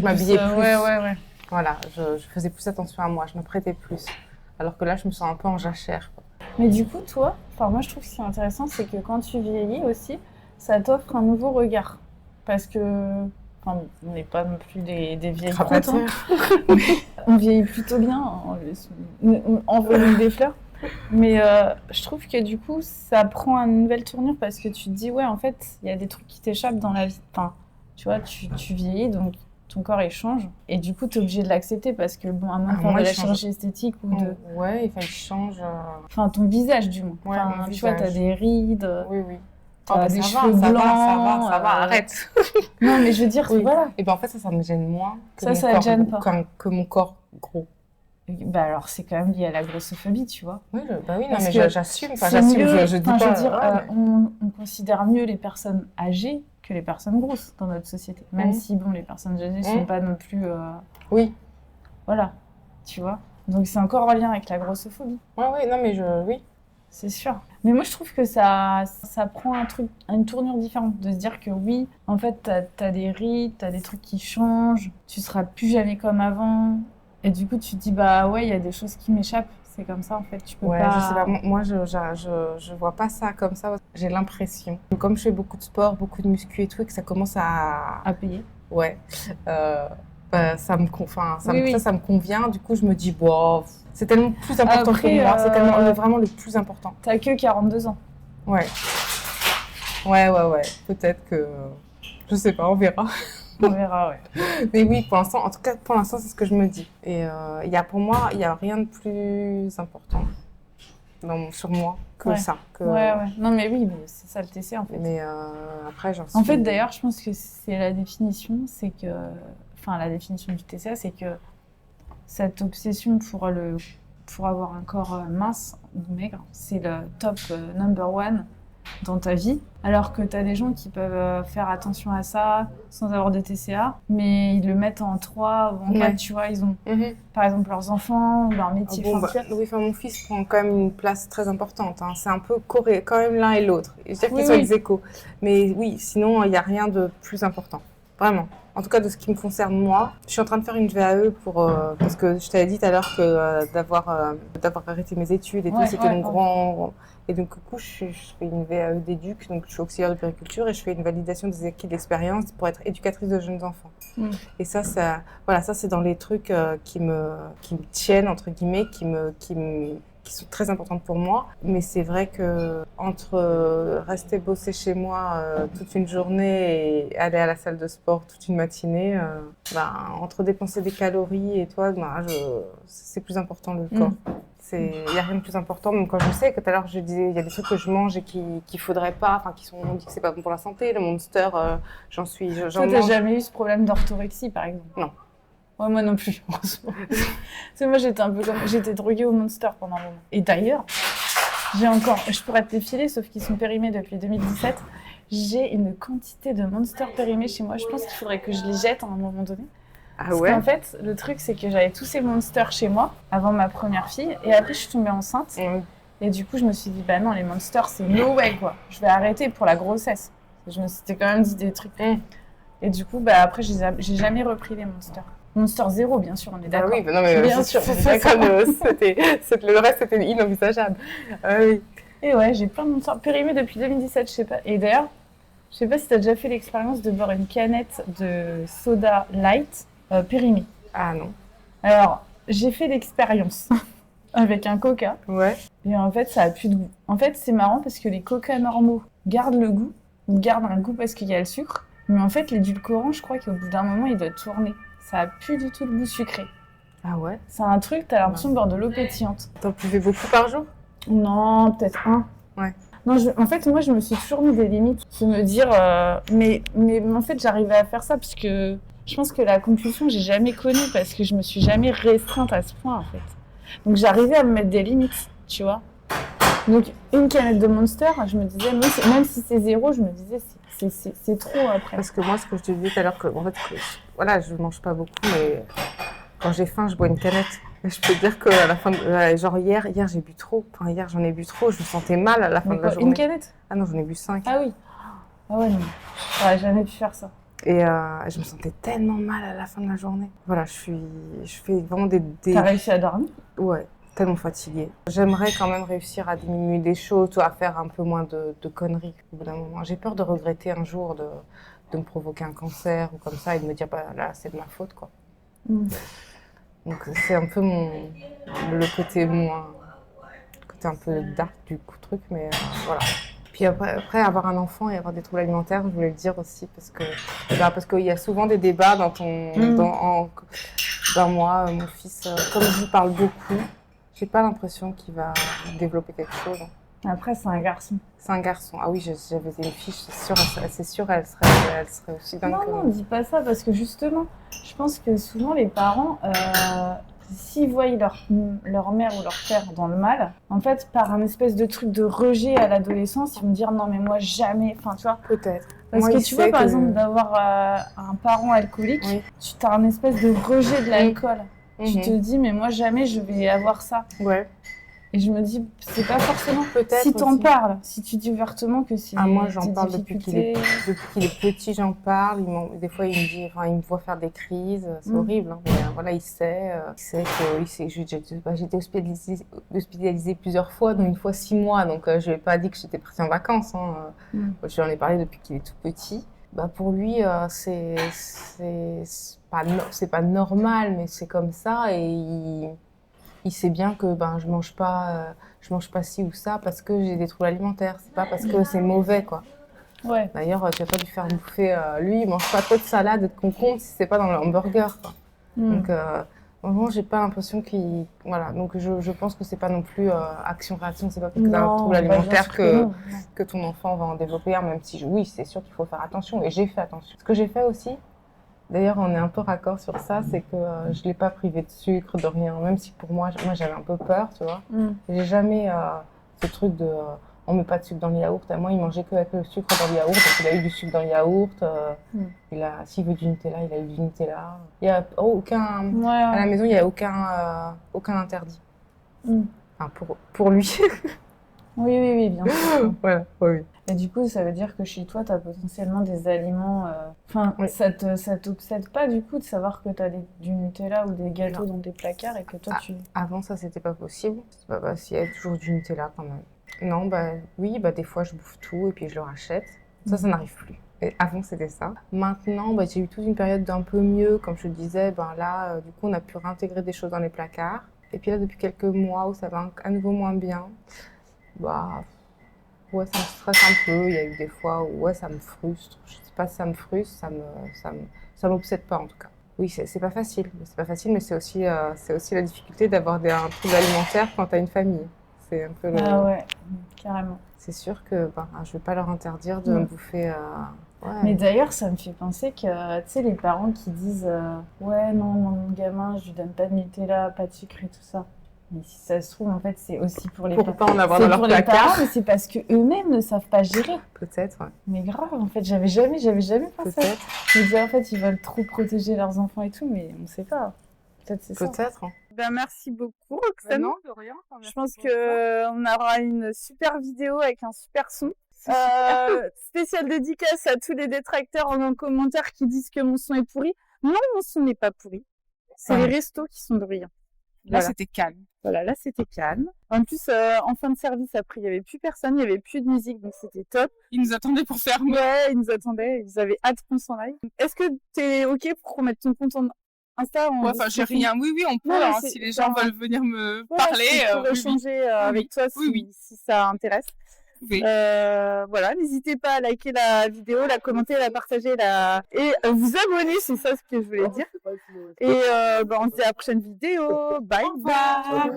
m'habillais plus. Ouais. Voilà, je faisais plus attention à moi, je me prêtais plus. Alors que là, je me sens un peu en jachère, quoi. Mais du coup, toi, moi, je trouve que ce qui est intéressant, c'est que quand tu vieillis aussi, ça t'offre un nouveau regard. Parce que, on n'est pas non plus des vieilles croûtes, on vieillit plutôt bien, en venant des fleurs. Mais je trouve que du coup, ça prend une nouvelle tournure parce que tu te dis, ouais, en fait, il y a des trucs qui t'échappent dans la vie. Enfin, tu vois, tu vieillis, donc ton corps il change et du coup tu es obligé de l'accepter parce que bon, à moins de faire de la chirurgie esthétique ou de il change enfin ton visage du moins, tu vois, t'as des rides, t'as des cheveux blancs, ça va, arrête. Non mais je veux dire voilà, et ben en fait ça me gêne moins que que mon corps gros. Bah alors c'est quand même lié à la grossophobie, tu vois. Oui, mais j'assume, je dis pas. Je veux dire, on considère mieux les personnes âgées que les personnes grosses dans notre société. Même si, bon, les personnes âgées ne sont pas non plus... Oui. Voilà, tu vois. Donc c'est encore en lien avec la grossophobie. Oui. C'est sûr. Mais moi, je trouve que ça prend une tournure différente. De se dire que oui, en fait, t'as des rides, t'as des trucs qui changent, tu seras plus jamais comme avant. Et du coup, tu te dis, bah ouais, il y a des choses qui m'échappent. C'est comme ça, en fait, tu peux pas... je sais pas, moi, je vois pas ça comme ça. J'ai l'impression, comme je fais beaucoup de sport, beaucoup de muscu et tout, et que ça commence à payer. Ouais. Ça me convient. Du coup, je me dis, wow, c'est tellement plus important que moi. C'est tellement vraiment le plus important. T'as que 42 ans. Ouais. Peut-être que... Je sais pas, on verra. On verra, ouais. Mais oui, pour l'instant, c'est ce que je me dis. Et pour moi, il n'y a rien de plus important sur moi que ça. Ouais. Non, mais oui, mais c'est ça le TC, en fait. Mais après, j'en suis... En fait, d'ailleurs, je pense que c'est la définition, la définition du TCA, c'est que cette obsession pour avoir un corps mince ou maigre, c'est le top number one dans ta vie, alors que tu as des gens qui peuvent faire attention à ça sans avoir de TCA, mais ils le mettent en 3 ou en 4, tu vois, ils ont par exemple leurs enfants ou leur métier. Mon fils prend quand même une place très importante, hein. C'est un peu quand même l'un et l'autre. Je veux dire qu'ils sont ex-aequo. Mais oui, sinon il n'y a rien de plus important, vraiment. En tout cas, de ce qui me concerne moi, je suis en train de faire une VAE parce que je t'avais dit tout à l'heure que d'avoir arrêté mes études et tout, c'était mon grand... Et donc, du coup, je fais une VAE d'éduc, donc je suis auxiliaire de puériculture et je fais une validation des acquis d'expérience pour être éducatrice de jeunes enfants. Et ça c'est dans les trucs qui me tiennent, entre guillemets, qui sont très importantes pour moi. Mais c'est vrai que entre rester bosser chez moi toute une journée et aller à la salle de sport toute une matinée, entre dépenser des calories et toi, c'est plus important le corps. Il n'y a rien de plus important, même quand je sais que tout à l'heure je disais il y a des trucs que je mange et qu'il faudrait pas, on dit que c'est pas bon pour la santé, le Monster, j'en Toi, t'as jamais eu ce problème d'orthorexie par exemple? Non. Ouais, moi non plus, heureusement. Moi j'étais un peu j'étais droguée au Monster pendant un moment. Et d'ailleurs, Je pourrais te les filer, sauf qu'ils sont périmés depuis 2017. J'ai une quantité de Monster périmés chez moi. Je pense qu'il faudrait que je les jette à un moment donné. Ah Parce ouais? qu'en fait, le truc, c'est que j'avais tous ces Monsters chez moi avant ma première fille. Et après, je suis tombée enceinte. Et du coup, je me suis dit, bah non, les Monsters, c'est no way, quoi. Je vais arrêter pour la grossesse. Je me suis quand même dit des trucs. Et du coup, bah après, j'ai jamais repris les Monsters. Monster 0, bien sûr, on est Ah d'accord. oui, mais non, mais Bien sûr, on est d'accord. le reste, c'était inenvisageable. Ah oui. Et ouais, j'ai plein de Monsters périmés depuis 2017, je sais pas. Et d'ailleurs, je sais pas si tu as déjà fait l'expérience de boire une canette de soda light périmée. Ah non. Alors, j'ai fait l'expérience avec un coca. Ouais. Et en fait, ça a plus de goût. En fait, c'est marrant parce que les coca normaux gardent le goût, ou gardent un goût parce qu'il y a le sucre. Mais en fait, l'édulcorant, je crois qu'au bout d'un moment, il doit tourner. Ça a plus du tout le goût sucré. Ah ouais? C'est un truc, t'as l'impression de boire de l'eau pétillante. T'en buvais beaucoup par jour? Non, peut-être un. Ouais. Non, en fait, moi, je me suis toujours mis des limites. Se me dire... mais en fait, j'arrivais à faire ça parce que je pense que la compulsion, j'ai jamais connu parce que je me suis jamais restreinte à ce point, en fait. Donc, j'arrivais à me mettre des limites, tu vois. Donc, une canette de Monster, je me disais, même si c'est 0, je me disais, c'est trop après. Parce que moi, ce que je te disais tout à l'heure, en fait, voilà, je mange pas beaucoup, mais quand j'ai faim, je bois une canette. Et je peux te dire qu'à la fin, genre hier, j'ai bu trop. Enfin, hier, j'en ai bu trop. Je me sentais mal à la fin de la journée. Une canette? Ah non, j'en ai bu 5. Ah oui. Ah ouais, non. J'aurais jamais pu faire ça. Et je me sentais tellement mal à la fin de la journée. Voilà, je fais vraiment des... T'as réussi à dormir? Ouais, tellement fatiguée. J'aimerais quand même réussir à diminuer des choses, ou à faire un peu moins de conneries au bout d'un moment. J'ai peur de regretter un jour de me provoquer un cancer ou comme ça et de me dire, bah là, c'est de ma faute, quoi. Donc c'est un peu le côté un peu dark du truc, mais voilà. Puis après, avoir un enfant et avoir des troubles alimentaires, je voulais le dire aussi, parce qu'il y a souvent des débats dans moi, mon fils, comme je lui parle beaucoup, j'ai pas l'impression qu'il va développer quelque chose. Après, c'est un garçon. C'est un garçon. Ah oui, j'avais une fille, c'est sûr, elle serait aussi dingue que moi. Non, dis pas ça, parce que justement, je pense que souvent les parents, s'ils voient leur mère ou leur père dans le mal, en fait, par un espèce de truc de rejet à l'adolescence, ils vont dire non, mais moi jamais, enfin tu vois. Peut-être. Parce moi, que tu vois, par exemple, d'avoir un parent alcoolique, oui. tu as un espèce de rejet de l'alcool. Tu te Mhm. dis, mais moi jamais je vais avoir ça. Ouais. Et je me dis, c'est pas forcément. Peut-être Si t'en aussi. parles, si tu dis ouvertement que c'est. Moi, j'en parle depuis qu'il est petit, j'en parle. Des fois, il me voit faire des crises. C'est horrible, hein. Mais voilà, il sait que j'ai été hospitalisée plusieurs fois, dont une fois 6 mois. Donc, je lui ai pas dit que j'étais partie en vacances, hein. Je lui en ai parlé depuis qu'il est tout petit. Bah, pour lui, c'est pas normal, mais c'est comme ça. Et il sait bien que je mange pas ci ou ça parce que j'ai des troubles alimentaires. C'est pas parce que c'est mauvais, quoi. Ouais. D'ailleurs, tu vas pas lui faire bouffer. Lui, il mange pas trop de salade et de concombre si c'est pas dans le hamburger, quoi. Donc, vraiment, j'ai pas l'impression qu'il. Voilà. Donc, je pense que c'est pas non plus action-réaction. C'est pas parce que t'as un trouble alimentaire que ton enfant va en développer un, même si oui, c'est sûr qu'il faut faire attention. Et j'ai fait attention. Ce que j'ai fait aussi. D'ailleurs, on est un peu raccord sur ça, c'est que je ne l'ai pas privé de sucre, de rien, même si pour moi j'avais un peu peur, tu vois. J'ai jamais ce truc de on met pas de sucre dans le yaourt. Moi, il mangeait que avec le sucre dans le yaourt, donc il a eu du sucre dans le yaourt. S'il veut du Nutella, il a eu du Nutella. Il y a à la maison, il n'y a aucun interdit. Enfin, pour lui. Oui, bien sûr. Voilà, oui. Et du coup, ça veut dire que chez toi, tu as potentiellement des aliments... ça t'obsède pas, du coup, de savoir que tu as du Nutella ou des gâteaux dans tes placards et que toi, Avant, ça, c'était pas possible. Il y a toujours du Nutella, quand même. Non, oui, des fois, je bouffe tout et puis je le rachète. Ça n'arrive plus. Et avant, c'était ça. Maintenant, j'ai eu toute une période d'un peu mieux. Comme je te disais, là, du coup, on a pu réintégrer des choses dans les placards. Et puis là, depuis quelques mois où ça va à nouveau moins bien, ouais, ça me stresse un peu. Il y a eu des fois où ça me frustre. Je sais pas si ça me frustre, ça m'obsède pas en tout cas. Oui, c'est pas facile. C'est pas facile, mais c'est aussi la difficulté d'avoir un trouble alimentaire quand tu as une famille. C'est un peu Ah ouais, carrément. C'est sûr que je vais pas leur interdire de me bouffer. Ouais. Mais d'ailleurs, ça me fait penser que, tu sais, les parents qui disent ouais, non, mon gamin, je lui donne pas de Nutella, pas de sucre et tout ça. Mais si ça se trouve, en fait, c'est aussi pour les Pour parents. pas en avoir C'est dans leur pour les placard. parents, mais c'est parce qu'eux-mêmes ne savent pas gérer. Peut-être, ouais. Mais grave, en fait, j'avais jamais pensé. Peut-être. Je me disais, en fait, ils veulent trop protéger leurs enfants et tout, mais on sait pas. Peut-être c'est ça. Peut-être. Ben, merci beaucoup, Roxane. Non, de rien. Je pense qu'on aura une super vidéo avec un super son. Spéciale dédicace à tous les détracteurs en commentaire qui disent que mon son est pourri. Non, mon son n'est pas pourri. C'est les restos qui sont bruyants. Là, Voilà. c'était calme. Voilà, là c'était calme. En plus, en fin de service, après, il n'y avait plus personne, il n'y avait plus de musique, donc c'était top. Ils nous attendaient pour faire Ouais, ils nous attendaient, ils avaient hâte qu'on s'en aille. Est-ce que t'es OK pour qu'on mette ton compte en Insta en Ouais, enfin, j'ai rien. Oui, oui, on peut, Ouais, hein, c'est- si les c'est gens un- veulent venir me Ouais, parler. c'est pour oui, oui. échanger avec toi si, Oui, oui. si ça intéresse. Oui. Voilà, n'hésitez pas à liker la vidéo, la commenter, la partager, et vous abonner, c'est ça ce que je voulais dire. Et on se dit à la prochaine vidéo. Bye bye.